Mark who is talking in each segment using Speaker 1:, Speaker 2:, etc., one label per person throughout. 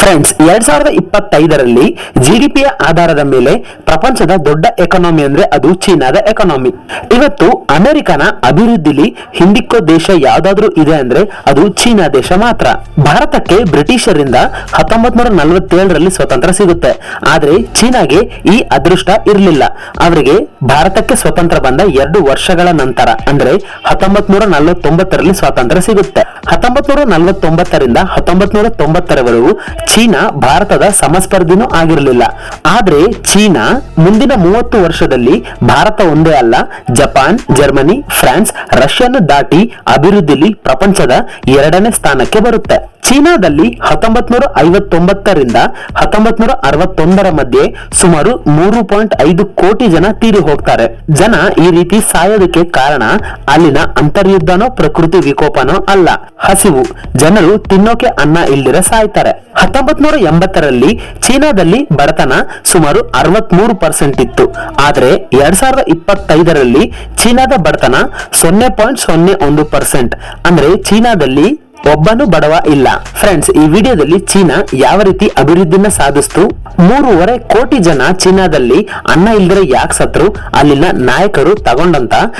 Speaker 1: Friends, 2025ರಲ್ಲಿ ಜಿಡಿಪಿಯ ಆಧಾರದ ಮೇಲೆ ಪ್ರಪಂಚದ ದೊಡ್ಡ ಎಕಾನಮಿ ಅಂದ್ರೆ ಅದು ಚೀನಾದ ಎಕಾನಮಿ. ಇವತ್ತು ಅಮೆರಿಕನ ಅಭಿವೃದ್ಧಿಲಿ ಹಿಂದಿಕ್ಕೋ ದೇಶ ಯಾವ್ದಾದ್ರೂ ಇದೆ ಅಂದ್ರೆ ಅದು ಚೀನಾ ದೇಶ ಮಾತ್ರ. ಭಾರತಕ್ಕೆ ಬ್ರಿಟಿಷರಿಂದ 1947ರಲ್ಲಿ ಸ್ವತಂತ್ರ ಸಿಗುತ್ತೆ. ಆದ್ರೆ ಚೀನಾಗೆ ಈ ಅದೃಷ್ಟ ಇರಲಿಲ್ಲ. ಅವರಿಗೆ ಭಾರತಕ್ಕೆ ಸ್ವತಂತ್ರ ಬಂದ 2 ವರ್ಷಗಳ ನಂತರ ಅಂದ್ರೆ 1949ರಲ್ಲಿ ಸ್ವಾತಂತ್ರ್ಯ ಸಿಗುತ್ತೆ. 1949ರಿಂದ 1990ರವರೆಗೂ ಚೀನಾ ಭಾರತದ ಸಮಸ್ಪರ್ಧಿನೂ ಆಗಿರಲಿಲ್ಲ. ಆದ್ರೆ ಚೀನಾ ಮುಂದಿನ 30 ವರ್ಷದಲ್ಲಿ ಭಾರತ ಒಂದೇ ಅಲ್ಲ, ಜಪಾನ್, ಜರ್ಮನಿ, ಫ್ರಾನ್ಸ್, ರಷ್ಯಾನು ದಾಟಿ ಅಭಿವೃದ್ಧಿಲಿ ಪ್ರಪಂಚದ 2ನೇ ಸ್ಥಾನಕ್ಕೆ ಬರುತ್ತೆ. ಚೀನಾದಲ್ಲಿ 1959ರಿಂದ 1961ರ ಮಧ್ಯೆ ಸುಮಾರು 3.5 ಕೋಟಿ ಜನ ತೀರಿ ಹೋಗ್ತಾರೆ. ಜನ ಈ ರೀತಿ ಸಾಯೋದಕ್ಕೆ ಕಾರಣ ಅಲ್ಲಿನ ಅಂತರ್ಯುದ್ಧನೋ ಪ್ರಕೃತಿ ವಿಕೋಪನೋ ಅಲ್ಲ, ಹಸಿವು. ಜನರು ತಿನ್ನೋಕೆ ಅನ್ನ ಇಲ್ದಿರ ಸಾಯ್ತಾರೆ. 1980ರಲ್ಲಿ ಚೀನಾದಲ್ಲಿ ಬಡತನ ಸುಮಾರು 63% ಇತ್ತು. ಆದ್ರೆ 2025ರಲ್ಲಿ ಚೀನಾದ ಬಡತನ 0.01%. ಅಂದ್ರೆ ಚೀನಾದಲ್ಲಿ ಒಬ್ಬನು ಬಡವ ಇಲ್ಲ. ಫ್ರೆಂಡ್ಸ್, ಈ ವಿಡಿಯೋದಲ್ಲಿ ಚೀನಾ ಯಾವ ರೀತಿ ಅಭಿವೃದ್ಧಿನ ಸಾಧಿಸ್ತು, 3.5 ಕೋಟಿ ಜನ ಚೀನಾದಲ್ಲಿ ಅನ್ನ ಇಲ್ದರೆ ಯಾಕೆ ಸತ್ರು, ಅಲ್ಲಿನ ನಾಯಕರು ತಗೊಂಡಂತ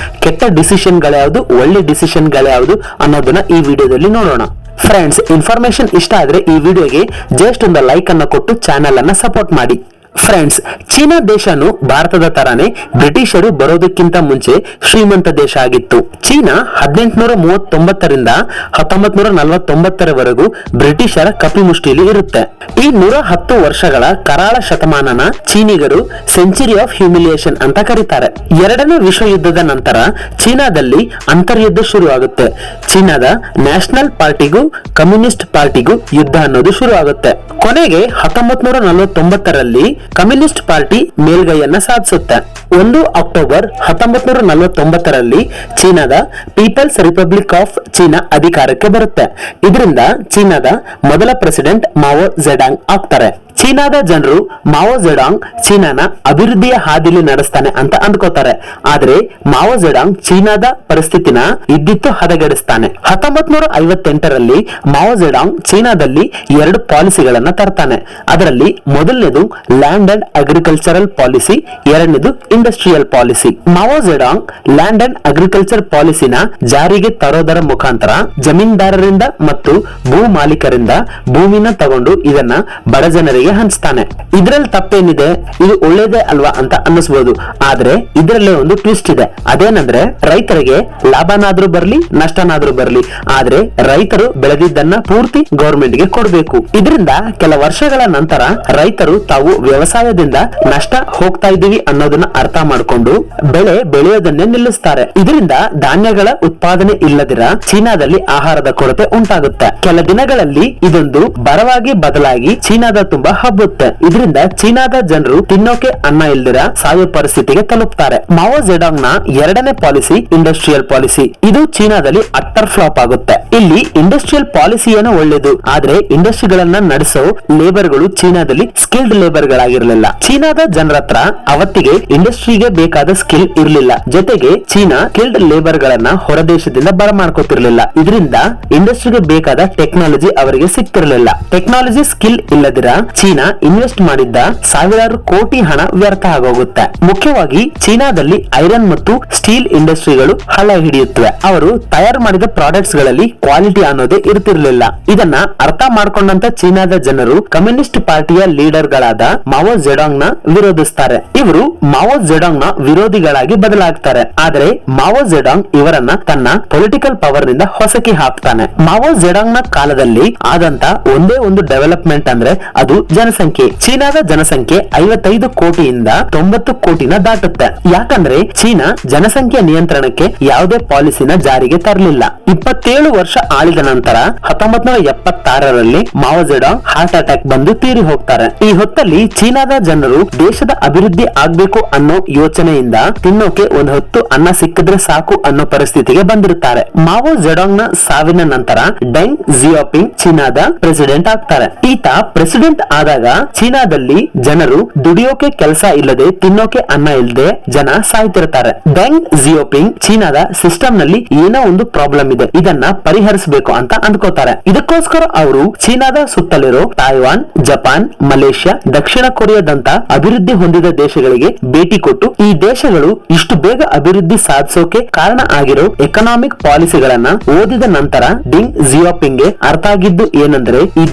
Speaker 1: ಕೆಟ್ಟ ಡಿಸಿಷನ್ಗಳ್ಯಾವುದು, ಒಳ್ಳೆ ಡಿಸಿಷನ್ಗಳ್ಯಾವುದು ಅನ್ನೋದನ್ನ ಈ ವಿಡಿಯೋದಲ್ಲಿ ನೋಡೋಣ. ಫ್ರೆಂಡ್ಸ್, ಇನ್ಫಾರ್ಮೇಶನ್ ಇಷ್ಟ ಆದ್ರೆ ಈ ವಿಡಿಯೋಗೆ ಜಸ್ಟ್ ಒಂದು ಲೈಕ್ ಅನ್ನು ಕೊಟ್ಟು ಚಾನೆಲ್ ಅನ್ನ ಸಪೋರ್ಟ್ ಮಾಡಿ. ಫ್ರೆಂಡ್ಸ್, ಚೀನಾ ದೇಶನು ಭಾರತದ ತರಾನೇ ಬ್ರಿಟಿಷರು ಬರೋದಕ್ಕಿಂತ ಮುಂಚೆ ಶ್ರೀಮಂತ ದೇಶ ಆಗಿತ್ತು. ಚೀನಾ 1839ರಿಂದ 1949ರವರೆಗೂ ಬ್ರಿಟಿಷರ ಕಪಿಮುಷ್ಟಿಲಿ ಇರುತ್ತೆ. ಈ 110 ವರ್ಷಗಳ ಕರಾಳ ಶತಮಾನನ ಚೀನಿಗರು ಸೆಂಚುರಿ ಆಫ್ ಹ್ಯೂಮಿಲಿಯೇಷನ್ ಅಂತ ಕರೀತಾರೆ. 2ನೇ ವಿಶ್ವ ಯುದ್ಧದ ನಂತರ ಚೀನಾದಲ್ಲಿ ಅಂತರ್ಯುದ್ಧ ಶುರು ಆಗುತ್ತೆ. ಚೀನಾದ ನ್ಯಾಷನಲ್ ಪಾರ್ಟಿಗೂ ಕಮ್ಯುನಿಸ್ಟ್ ಪಾರ್ಟಿಗೂ ಯುದ್ಧ ಅನ್ನೋದು ಶುರು ಆಗುತ್ತೆ. ಕೊನೆಗೆ 1949ರಲ್ಲಿ ಕಮ್ಯುನಿಸ್ಟ್ ಪಾರ್ಟಿ ಮೇಲ್ಗೈಯನ್ನ ಸಾಧಿಸುತ್ತೆ. 1 ಅಕ್ಟೋಬರ್ 1949ರಲ್ಲಿ ಚೀನಾದ ಪೀಪಲ್ಸ್ ರಿಪಬ್ಲಿಕ್ ಆಫ್ ಚೀನಾ ಅಧಿಕಾರಕ್ಕೆ ಬರುತ್ತೆ. ಇದರಿಂದ ಚೀನಾದ ಮೊದಲ ಪ್ರೆಸಿಡೆಂಟ್ ಮಾವೋ ಝೆಡಾಂಗ್ ಆಗ್ತಾರೆ. ಚೀನಾದ ಜನರು ಮಾವೋ ಝೆಡಾಂಗ್ ಚೀನಾನ ಅಭಿವೃದ್ಧಿಯ ಹಾದಿಲಿ ನಡೆಸ್ತಾನೆ ಅಂತ ಅಂದ್ಕೋತಾರೆ. ಆದ್ರೆ ಮಾವೋ ಝೆಡಾಂಗ್ ಚೀನಾದ ಪರಿಸ್ಥಿತಿನ ಇದ್ದಿತ್ತು ಹದಗೆಡಿಸ್ತಾನೆ. 1958ರಲ್ಲಿ ಮಾವೋ ಝೆಡಾಂಗ್ ಚೀನಾದಲ್ಲಿ 2 ಪಾಲಿಸಿಗಳನ್ನ ತರ್ತಾನೆ. ಅದರಲ್ಲಿ ಮೊದಲನೇದು ಲ್ಯಾಂಡ್ ಅಂಡ್ ಅಗ್ರಿಕಲ್ಚರಲ್ ಪಾಲಿಸಿ, ಎರಡನೇದು industrial policy. Mao Zedong land and agriculture ಪಾಲಿಸಿನ ಜಾರಿಗೆ ತರೋದರ ಮುಖಾಂತರ ಜಮೀನ್ದಾರರಿಂದ ಮತ್ತು ಭೂ ಮಾಲೀಕರಿಂದ ಭೂಮಿನ ತಗೊಂಡು ಇದನ್ನ ಬಡ ಜನರಿಗೆ ಹಂಚ್ತಾನೆ. ಇದ್ರಲ್ಲಿ ತಪ್ಪೇನಿದೆ, ಇದು ಒಳ್ಳೇದೇ ಅಲ್ವಾ ಅಂತ ಅನ್ನಿಸಬಹುದು. ಆದ್ರೆ ಇದರಲ್ಲೇ ಒಂದು ಟ್ವಿಸ್ಟ್ ಇದೆ. ಅದೇನಂದ್ರೆ ರೈತರಿಗೆ ಲಾಭನಾದ್ರೂ ಬರ್ಲಿ ನಷ್ಟನಾದ್ರೂ ಬರ್ಲಿ, ಆದ್ರೆ ರೈತರು ಬೆಳೆದಿದ್ದನ್ನ ಪೂರ್ತಿ ಗೌರ್ಮೆಂಟ್ ಗೆ ಕೊಡ್ಬೇಕು. ಇದರಿಂದ ಕೆಲ ವರ್ಷಗಳ ನಂತರ ರೈತರು ತಾವು ವ್ಯವಸಾಯದಿಂದ ನಷ್ಟ ಹೋಗ್ತಾ ಇದೀವಿ ಅನ್ನೋದನ್ನ ಅರ್ಥ ಮಾಡ್ಕೊಂಡು ಬೆಳೆ ಬೆಳೆಯೋದನ್ನೇ ನಿಲ್ಲಿಸ್ತಾರೆ. ಇದರಿಂದ ಧಾನ್ಯಗಳ ಉತ್ಪಾದನೆ ಇಲ್ಲದಿರ ಚೀನಾದಲ್ಲಿ ಆಹಾರದ ಕೊರತೆ ಉಂಟಾಗುತ್ತೆ. ಕೆಲ ದಿನಗಳಲ್ಲಿ ಇದೊಂದು ಬರವಾಗಿ ಬದಲಾಗಿ ಚೀನಾದ ತುಂಬಾ ಹಬ್ಬುತ್ತೆ. ಇದರಿಂದ ಚೀನಾದ ಜನರು ತಿನ್ನೋಕೆ ಅನ್ನ ಇಲ್ದಿರ ಸಾಯೋ ಪರಿಸ್ಥಿತಿಗೆ ತಲುಪ್ತಾರೆ. ಮಾವೋ ಝೆಡಾಂಗ್ ನ 2ನೇ ಪಾಲಿಸಿ ಇಂಡಸ್ಟ್ರಿಯಲ್ ಪಾಲಿಸಿ. ಇದು ಚೀನಾದಲ್ಲಿ ಅಟ್ಟರ್ ಫ್ಲಾಪ್ ಆಗುತ್ತೆ. ಇಲ್ಲಿ ಇಂಡಸ್ಟ್ರಿಯಲ್ ಪಾಲಿಸಿ ಏನೋ ಒಳ್ಳೇದು, ಆದ್ರೆ ಇಂಡಸ್ಟ್ರಿಗಳನ್ನ ನಡೆಸೋ ಲೇಬರ್ ಗಳು ಚೀನಾದಲ್ಲಿ ಸ್ಕಿಲ್ಡ್ ಲೇಬರ್ ಗಳಾಗಿರ್ಲಿಲ್ಲ. ಚೀನಾದ ಜನರ ಹತ್ರ ಅವತ್ತಿಗೆ ಇಂಡಸ್ಟ್ರಿಗೆ ಬೇಕಾದ ಸ್ಕಿಲ್ ಇರ್ಲಿಲ್ಲ. ಜೊತೆಗೆ ಚೀನಾ ಸ್ಕಿಲ್ಡ್ ಲೇಬರ್ ಗಳನ್ನ ಹೊರದೇಶದಿಂದ ಬರಮಾಡ್ಕೋತಿರ್ಲಿಲ್ಲ. ಇದರಿಂದ ಇಂಡಸ್ಟ್ರಿಗೆ ಬೇಕಾದ ಟೆಕ್ನಾಲಜಿ ಅವರಿಗೆ ಸಿಕ್ತಿರ್ಲಿಲ್ಲ. ಟೆಕ್ನಾಲಜಿ ಸ್ಕಿಲ್ ಇಲ್ಲದಿರ ಚೀನಾ ಇನ್ವೆಸ್ಟ್ ಮಾಡಿದ್ದ ಸಾವಿರಾರು ಕೋಟಿ ಹಣ ವ್ಯರ್ಥ ಆಗೋಗುತ್ತೆ. ಮುಖ್ಯವಾಗಿ ಚೀನಾದಲ್ಲಿ ಐರನ್ ಮತ್ತು ಸ್ಟೀಲ್ ಇಂಡಸ್ಟ್ರಿಗಳು ಹಳ ಹಿಡಿಯುತ್ತವೆ. ಅವರು ತಯಾರು ಮಾಡಿದ ಪ್ರಾಡಕ್ಟ್ಸ್ ಗಳಲ್ಲಿ ಕ್ವಾಲಿಟಿ ಅನ್ನೋದೇ ಇರ್ತಿರ್ಲಿಲ್ಲ. ಇದನ್ನ ಅರ್ಥ ಮಾಡ್ಕೊಂಡಂತ ಚೀನಾದ ಜನರು ಕಮ್ಯುನಿಸ್ಟ್ ಪಾರ್ಟಿಯ ಲೀಡರ್ ಗಳಾದ ಮಾವೋ ಝೆಡಾಂಗ್ ನ ವಿರೋಧಿಸ್ತಾರೆ. ಇವರು ಮಾವೋ ಝೆಡಾಂಗ್ ನ ವಿರೋಧಿಗಳಾಗಿ ಬದಲಾಗ್ತಾರೆ. ಆದ್ರೆ ಮಾವೋ ಝೆಡಾಂಗ್ ಇವರನ್ನ ತನ್ನ ಪೊಲಿಟಿಕಲ್ ಪವರ್ ನಿಂದ ಹೊಸಕಿ ಹಾಕ್ತಾನೆ. ಮಾವೋ ಝೆಡಾಂಗ್ ನ ಕಾಲದಲ್ಲಿ ಆದಂತ ಒಂದೇ ಒಂದು ಡೆವಲಪ್ಮೆಂಟ್ ಅಂದ್ರೆ ಅದು ಜನಸಂಖ್ಯೆ. ಚೀನಾದ ಜನಸಂಖ್ಯೆ 55 ಕೋಟಿಯಿಂದ 90 ಕೋಟಿನ ದಾಟುತ್ತೆ. ಯಾಕಂದ್ರೆ ಚೀನಾ ಜನಸಂಖ್ಯೆ ನಿಯಂತ್ರಣಕ್ಕೆ ಯಾವುದೇ ಪಾಲಿಸಿನ ಜಾರಿಗೆ ತರಲಿಲ್ಲ. 27 ವರ್ಷ ಆಳಿದ ನಂತರ 1976ರಲ್ಲಿ ಮಾವೋ ಝೆಡಾಂಗ್ ಹಾರ್ಟ್ ಅಟ್ಯಾಕ್ ಬಂದು ತೀರಿ ಹೋಗ್ತಾರೆ. ಈ ಹೊತ್ತಲ್ಲಿ ಚೀನಾದ ಜನರು ದೇಶದ ಅಭಿವೃದ್ಧಿ ಆಗ್ಬೇಕು ಅನ್ನೋ ಯೋಚನೆಯಿಂದ ತಿನ್ನೋಕೆ ಒಂದು ಹೊತ್ತು ಅನ್ನ ಸಿಕ್ಕಿದ್ರೆ ಸಾಕು ಅನ್ನೋ ಪರಿಸ್ಥಿತಿಗೆ ಬಂದಿರುತ್ತಾರೆ. ಮಾವೋ ಝೆಡಾಂಗ್ ನ ಸಾವಿನ ನಂತರ ಡೆಂಗ್ ಜಿಯಾಪಿಂಗ್ ಚೀನಾದ ಪ್ರೆಸಿಡೆಂಟ್ ಆಗ್ತಾರೆ. ಈತ ಪ್ರೆಸಿಡೆಂಟ್ ಆದಾಗ ಚೀನಾದಲ್ಲಿ ಜನರು ದುಡಿಯೋಕೆ ಕೆಲಸ ಇಲ್ಲದೆ ತಿನ್ನೋಕೆ ಅನ್ನ ಇಲ್ಲದೆ ಜನ ಸಾಯ್ತಿರ್ತಾರೆ. ಡೆಂಗ್ ಜಿಯೋಪಿಂಗ್ ಚೀನಾದ ಸಿಸ್ಟಮ್ ನಲ್ಲಿ ಏನೋ ಒಂದು ಪ್ರಾಬ್ಲಮ್ ಇದೆ, ಇದನ್ನ ಪರಿಹರಿಸಬೇಕು ಅಂತ ಅಂದ್ಕೋತಾರೆ. ಇದಕ್ಕೋಸ್ಕರ ಅವರು ಚೀನಾದ ಸುತ್ತಲಿರೋ ತಾಯ್ವಾನ್, ಜಪಾನ್, ಮಲೇಷ್ಯಾ, ದಕ್ಷಿಣ ಕೊರಿಯಾದಂತ ಅಭಿವೃದ್ಧಿ ಹೊಂದಿದ ದೇಶಗಳಿಗೆ ಭೇಟಿ ಕೊಟ್ಟು ಈ ದೇಶಗಳು ಇಷ್ಟು ಬೇಗ ಅಭಿವೃದ್ಧಿ ಸಾಧಿಸೋಕೆ ಕಾರಣ ಆಗಿರೋ ಎಕನಾಮಿಕ್ ಪಾಲಿಸಿಗಳನ್ನ ಓದಿದ ನಂತರ ಡೆಂಗ್ ಜಿಯೋಪಿಂಗ್ ಗೆ ಅರ್ಥ ಆಗಿದ್ದು ಏನಂದ್ರೆ ಈ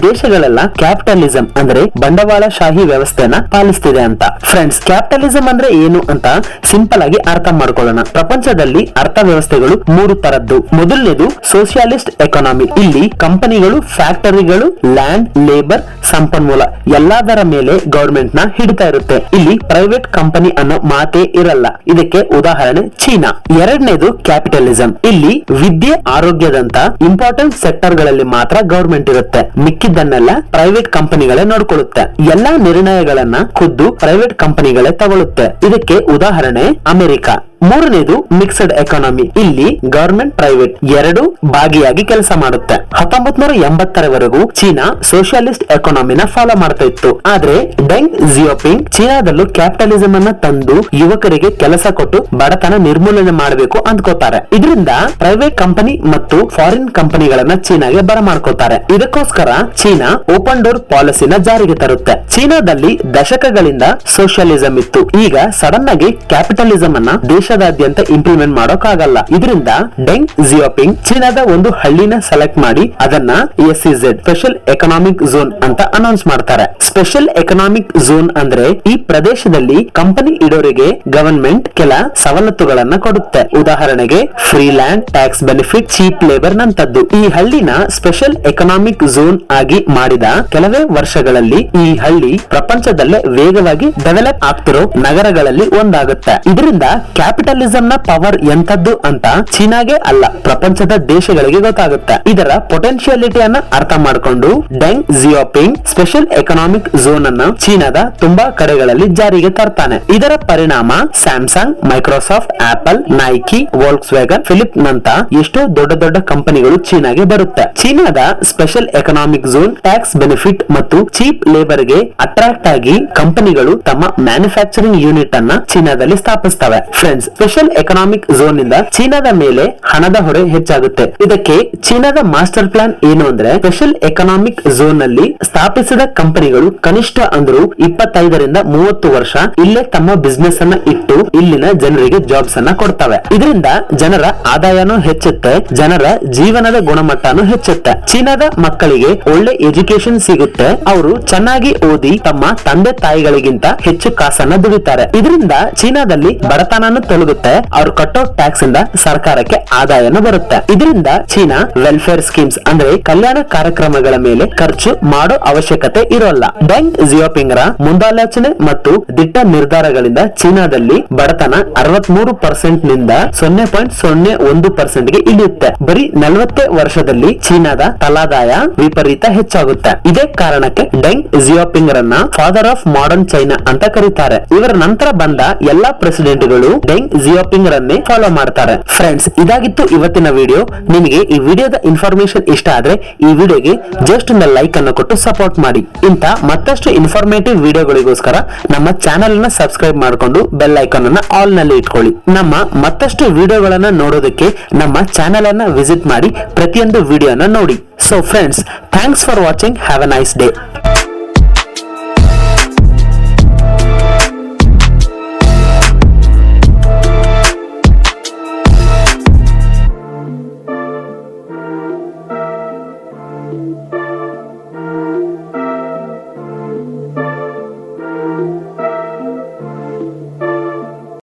Speaker 1: ದೇಶಗಳೆಲ್ಲ ಕ್ಯಾಪಿಟಲಿಸಂ ಅಂದ್ರೆ ಬಂಡವಾಳಶಾಹಿ ವ್ಯವಸ್ಥೆನ ಪಾಲಿಸ್ತಿದೆ ಅಂತ. ಫ್ರೆಂಡ್ಸ್, ಕ್ಯಾಪಿಟಲಿಸಂ ಅಂದ್ರೆ ಏನು ಅಂತ ಸಿಂಪಲ್ ಆಗಿ ಅರ್ಥ ಮಾಡ್ಕೊಳ್ಳೋಣ. ಪ್ರಪಂಚದಲ್ಲಿ ಅರ್ಥ ವ್ಯವಸ್ಥೆಗಳು 3 ತರದ್ದು. ಮೊದಲನೇದು ಸೋಷಿಯಲಿಸ್ಟ್ ಎಕಾನಮಿ. ಇಲ್ಲಿ ಕಂಪನಿಗಳು, ಫ್ಯಾಕ್ಟರಿಗಳು, ಲ್ಯಾಂಡ್, ಲೇಬರ್, ಸಂಪನ್ಮೂಲ ಎಲ್ಲದರ ಮೇಲೆ ಗವರ್ಮೆಂಟ್ ನ ಹಿಡಿತಾ ಇರುತ್ತೆ. ಇಲ್ಲಿ ಪ್ರೈವೇಟ್ ಕಂಪನಿ ಅನ್ನೋ ಮಾತೇ ಇರಲ್ಲ. ಇದಕ್ಕೆ ಉದಾಹರಣೆ ಚೀನಾ. ಎರಡನೇದು ಕ್ಯಾಪಿಟಲಿಸಂ. ಇಲ್ಲಿ ವಿದ್ಯೆ, ಆರೋಗ್ಯದಂತ ಇಂಪಾರ್ಟೆಂಟ್ ಸೆಕ್ಟರ್ ಗಳಲ್ಲಿ ಮಾತ್ರ ಗವರ್ಮೆಂಟ್ ಇರುತ್ತೆ, ಮಿಕ್ಕಿದ್ದನ್ನೆಲ್ಲ ಪ್ರೈವೇಟ್ ಕಂಪನಿಗಳೇ ನೋಡ್ಕೊಳ್ಳುತ್ತೆ. ಎಲ್ಲಾ ನಿರ್ಣಯಗಳನ್ನ ಖುದ್ದು ಪ್ರೈವೇಟ್ ಕಂಪನಿಗಳೇ ತಗೊಳುತ್ತೆ. ಇದಕ್ಕೆ ಉದಾಹರಣೆ ಅಮೆರಿಕ. ಮೂರನೇದು ಮಿಕ್ಸ್ಡ್ ಎಕಾನಮಿ. ಇಲ್ಲಿ ಗವರ್ಮೆಂಟ್, ಪ್ರೈವೇಟ್ ಎರಡು ಭಾಗಿಯಾಗಿ ಕೆಲಸ ಮಾಡುತ್ತೆ. 1980ರವರೆಗೂ ಚೀನಾ ಸೋಷಿಯಲಿಸ್ಟ್ ಎಕಾನಮಿನ ಫಾಲೋ ಮಾಡ್ತಾ ಇತ್ತು. ಆದ್ರೆ ಡೆಂಗ್ ಜಿಯೋಪಿಂಗ್ ಚೀನಾದಲ್ಲೂ ಕ್ಯಾಪಿಟಲಿಸಂ ಅನ್ನ ತಂದು ಯುವಕರಿಗೆ ಕೆಲಸ ಕೊಟ್ಟು ಬಡತನ ನಿರ್ಮೂಲನೆ ಮಾಡಬೇಕು ಅಂದ್ಕೋತಾರೆ. ಇದರಿಂದ ಪ್ರೈವೇಟ್ ಕಂಪನಿ ಮತ್ತು ಫಾರಿನ್ ಕಂಪನಿಗಳನ್ನ ಚೀನಾಗೆ ಬರಮಾಡ್ಕೋತಾರೆ. ಇದಕ್ಕೋಸ್ಕರ ಚೀನಾ ಓಪನ್ ಡೋರ್ ಪಾಲಿಸಿನ ಜಾರಿಗೆ ತರುತ್ತೆ. ಚೀನಾದಲ್ಲಿ ದಶಕಗಳಿಂದ ಸೋಷಿಯಲಿಸಂ ಇತ್ತು. ಈಗ ಸಡನ್ ಆಗಿ ಕ್ಯಾಪಿಟಲಿಸಂ ಅನ್ನ ದೇಶದಾದ್ಯಂತ ಇಂಪ್ಲಿಮೆಂಟ್ ಮಾಡೋಕ್ಕಾಗಲ್ಲ. ಇದರಿಂದ ಡೆಂಗ್ ಜಿಯೋಪಿಂಗ್ ಚೀನಾದ ಒಂದು ಹಳ್ಳಿನ ಸೆಲೆಕ್ಟ್ ಮಾಡಿ ಅದನ್ನ SEZ ಸ್ಪೆಷಲ್ ಎಕನಾಮಿಕ್ ಝೋನ್ ಅಂತ ಅನೌನ್ಸ್ ಮಾಡ್ತಾರೆ. ಸ್ಪೆಷಲ್ ಎಕನಾಮಿಕ್ ಝೋನ್ ಅಂದ್ರೆ ಈ ಪ್ರದೇಶದಲ್ಲಿ ಕಂಪನಿ ಇಡೋರಿಗೆ ಗವರ್ಮೆಂಟ್ ಕೆಲ ಸವಲತ್ತುಗಳನ್ನ ಕೊಡುತ್ತೆ. ಉದಾಹರಣೆಗೆ free land, tax benefit, cheap labour ನಂತದ್ದು. ಈ ಹಳ್ಳಿನ ಸ್ಪೆಷಲ್ ಎಕನಾಮಿಕ್ ಝೋನ್ ಆಗಿ ಮಾಡಿದ ಕೆಲವೇ ವರ್ಷಗಳಲ್ಲಿ ಈ ಹಳ್ಳಿ ಪ್ರಪಂಚದಲ್ಲೇ ವೇಗವಾಗಿ ಡೆವಲಪ್ ಆಗ್ತಿರೋ ನಗರಗಳಲ್ಲಿ ಒಂದಾಗುತ್ತೆ. ಇದರಿಂದ ಕ್ಯಾಪಿಟಲಿಸಂ ನ ಪವರ್ ಎಂತದ್ದು ಅಂತ ಚೀನಾಗೆ ಅಲ್ಲ, ಪ್ರಪಂಚದ ದೇಶಗಳಿಗೆ ಗೊತ್ತಾಗುತ್ತೆ. ಇದರ ಪೊಟೆನ್ಶಿಯಾಲಿಟಿಯನ್ನ ಅರ್ಥ ಮಾಡಿಕೊಂಡು Deng Xiaoping special economic zone ಅನ್ನು ಚೀನಾದ ತುಂಬಾ ಕಡೆಗಳಲ್ಲಿ ಜಾರಿಗೆ ತರ್ತಾನೆ. ಇದರ ಪರಿಣಾಮ Samsung, Microsoft, Apple, Nike, Volkswagen, Philip ನಂತ ಎಷ್ಟೋ ದೊಡ್ಡ ದೊಡ್ಡ ಕಂಪನಿಗಳು ಚೀನಾಗೆ ಬರುತ್ತೆ. ಚೀನಾದ special economic zone tax benefit ಮತ್ತು ಚೀಪ್ ಲೇಬರ್ ಗೆ ಅಟ್ರಾಕ್ಟ್ ಆಗಿ ಕಂಪನಿಗಳು ತಮ್ಮ ಮ್ಯಾನುಫ್ಯಾಕ್ಚರಿಂಗ್ ಯೂನಿಟ್ ಅನ್ನ ಚೀನಾದಲ್ಲಿ ಸ್ಥಾಪಿಸ್ತವೆ. ಫ್ರೆಂಡ್ಸ್, ಸ್ಪೆಷಲ್ ಎಕನಾಮಿಕ್ ಝೋನ್ ಇಂದ ಚೀನಾದ ಮೇಲೆ ಹಣದ ಹೊರೆ ಹೆಚ್ಚಾಗುತ್ತೆ. ಇದಕ್ಕೆ ಚೀನಾದ ಮಾಸ್ಟರ್ ಪ್ಲಾನ್ ಏನು ಅಂದ್ರೆ ಸ್ಪೆಷಲ್ ಎಕನಾಮಿಕ್ ಝೋನ್ ನಲ್ಲಿ ಸ್ಥಾಪಿಸಿದ ಕಂಪನಿಗಳು ಕನಿಷ್ಠ ಅಂದ್ರೂ 25ರಿಂದ 30 ವರ್ಷ ಇಲ್ಲೇ ತಮ್ಮ ಬಿಸ್ನೆಸ್ ಅನ್ನ ಇಟ್ಟು ಇಲ್ಲಿನ ಜನರಿಗೆ ಜಾಬ್ಸ್ ಅನ್ನ ಕೊಡ್ತವೆ. ಇದರಿಂದ ಜನರ ಆದಾಯನೂ ಹೆಚ್ಚುತ್ತೆ, ಜನರ ಜೀವನದ ಗುಣಮಟ್ಟನೂ ಹೆಚ್ಚುತ್ತೆ. ಚೀನಾದ ಮಕ್ಕಳಿಗೆ ಒಳ್ಳೆ ಎಜುಕೇಶನ್ ಸಿಗುತ್ತೆ, ಅವರು ಚೆನ್ನಾಗಿ ಓದಿ ತಮ್ಮ ತಂದೆ ತಾಯಿಗಳಿಗಿಂತ ಹೆಚ್ಚು ಕಾಸನ್ನ ದುಡಿತಾರೆ. ಇದರಿಂದ ಚೀನಾದಲ್ಲಿ ಬಡತನನು ತೊಲಗುತ್ತೆ, ಅವರು ಕಟ್ಟೋ ಟ್ಯಾಕ್ಸ್ ಇಂದ ಸರ್ಕಾರಕ್ಕೆ ಆದಾಯನೂ ಬರುತ್ತೆ. ಇದರಿಂದ ಚೀನಾ ವೆಲ್ಫೇರ್ ಸ್ಕೀಮ್ಸ್ ಅಂದ್ರೆ ಕಲ್ಯಾಣ ಕಾರ್ಯಕ್ರಮಗಳ ಮೇಲೆ ಖರ್ಚು ಮಾಡೋ ಅವಶ್ಯಕತೆ ಇರೋಲ್ಲ. ಡೆಂಗ್ ಜಿಯೋಪಿಂಗ್ ರ ಮುಂದಾಲೋಚನೆ ಮತ್ತು ದಿಟ್ಟ ನಿರ್ಧಾರಗಳಿಂದ ಚೀನಾದಲ್ಲಿ ಬಡತನ 63% ನಿಂದ 0.01% ಗೆ ಇಳಿಯುತ್ತೆ. ಬರೀ 40 ವರ್ಷದಲ್ಲಿ ಚೀನಾದ ತಲಾದಾಯ ವಿಪರೀತ ಹೆಚ್ಚಾಗುತ್ತೆ. ಇದೇ ಕಾರಣಕ್ಕೆ ಡೆಂಗ್ ಜಿಯೋಪಿಂಗ್ ರನ್ನ ಫಾದರ್ ಆಫ್ ಮಾಡರ್ನ್ ಚೈನಾ ಅಂತ ಕರೀತಾರೆ. ಇವರ ನಂತರ ಬಂದ ಎಲ್ಲಾ ಪ್ರೆಸಿಡೆಂಟ್ ಗಳು ಡೆಂಗ್ ಜಿಯೋಪಿಂಗ್ ರನ್ನೇ ಫಾಲೋ ಮಾಡ್ತಾರೆ. ಫ್ರೆಂಡ್ಸ್, ಇದಾಗಿತ್ತು ಇವತ್ತಿನ ವಿಡಿಯೋ. ನಿಮಗೆ ಈ ವಿಡಿಯೋದ ಇನ್ಫಾರ್ಮೇಶನ್ ಇಷ್ಟ ಆದ್ರೆ ಈ ವಿಡಿಯೋಗೆ ಜಸ್ಟ್ ಒಂದು ಲೈಕ್ ಅನ್ನು ಕೊಟ್ಟು ಸಪೋರ್ಟ್ ಮಾಡಿ. ಇಂತ ಮತ್ತಷ್ಟು ಇನ್ಫಾರ್ಮೇಟಿವ್ ವಿಡಿಯೋಗಳಿಗೋಸ್ಕರ ನಮ್ಮ ಚಾನೆಲ್ ಅನ್ನ ಸಬ್ಸ್ಕ್ರೈಬ್ ಮಾಡಿಕೊಂಡು ಬೆಲ್ ಐಕಾನ್ ಅನ್ನ ಆಲ್ ನಲ್ಲಿ ಇಟ್ಕೊಳ್ಳಿ. ನಮ್ಮ ಮತ್ತಷ್ಟು ವಿಡಿಯೋಗಳನ್ನ ನೋಡೋದಕ್ಕೆ ನಮ್ಮ ಚಾನೆಲ್ ಅನ್ನ ವಿಸಿಟ್ ಮಾಡಿ ಪ್ರತಿಯೊಂದು ವಿಡಿಯೋನ ನೋಡಿ. So friends, thanks for watching. Have a nice day.